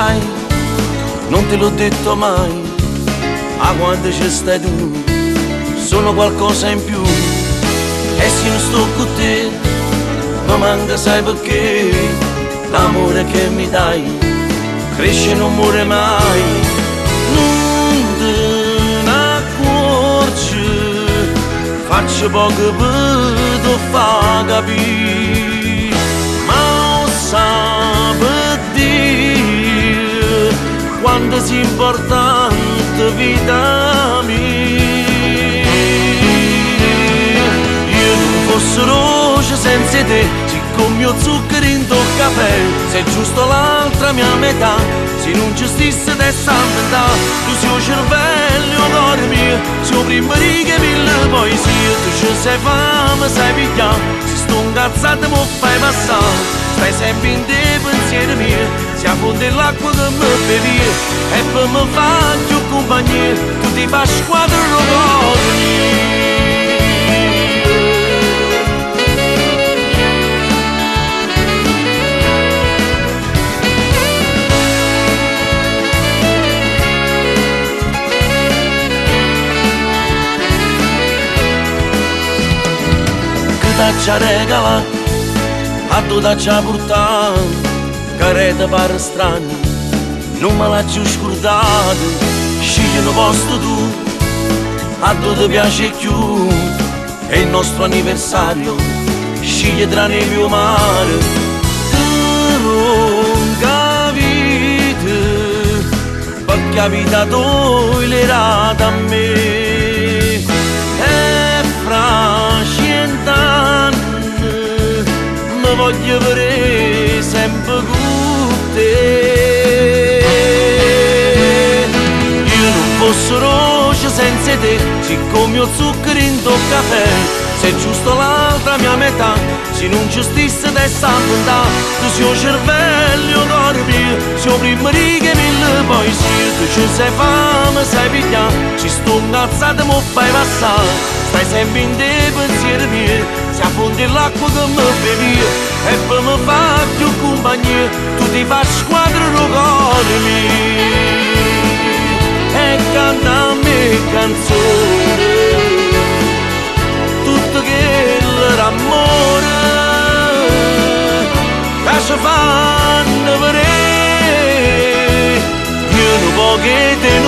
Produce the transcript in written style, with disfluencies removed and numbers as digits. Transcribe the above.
sai, non te l'ho detto mai, a quando ci stai tu, sono qualcosa in più. E se non sto con te, mi manca sai perché, l'amore che mi dai, cresce e non muore mai. Non te ne accorgi, faccio poco per te far capire, ma sape dire quanto sia importante vita mia. Io non fossi roce senza te, siccome mio zucchero in tuo caffè, sei giusto l'altra mia metà, se non ci stesse testa inventà, tu sei il cervello d'oro mio, sei prima riga mille poesie, tu ci sei fame, sai pigliare, se sto incazzato mi fai passare, stai sempre in te pensieri miei, si affonda l'acqua che mi bevi, e per me fare più compagnia, tu ti fai squadra con me. T'ha regalato, a tu t'ha portato, careta pare strana, non me l'ha più scordato, scegli un posto tu, a tu ti piace più, è il nostro anniversario, scegli tra neve e mare, ti ronca vita, perché la vita toglierata a me, e fra 100 anni mi voglio vedere sempre con te. Io non fossi roce senza te, siccome mio zucchero in tuo caffè, sei giusto l'altra mia metà, se non ci stesse testa inventà, tu sei il cervello d'oro mio, sei prima riga mille poesie, tu ci sei fame, sai pigliare, ci sto incazzato mi fai passare, stai sempre in te pensieri miei, si affonda l'acqua che mi bevi, e per me fa più compagnia, tu ti fai squadra con cuore mio, e canta a me canzoni, tutto che l'amore, che ci fanno vedere, io non voglio che te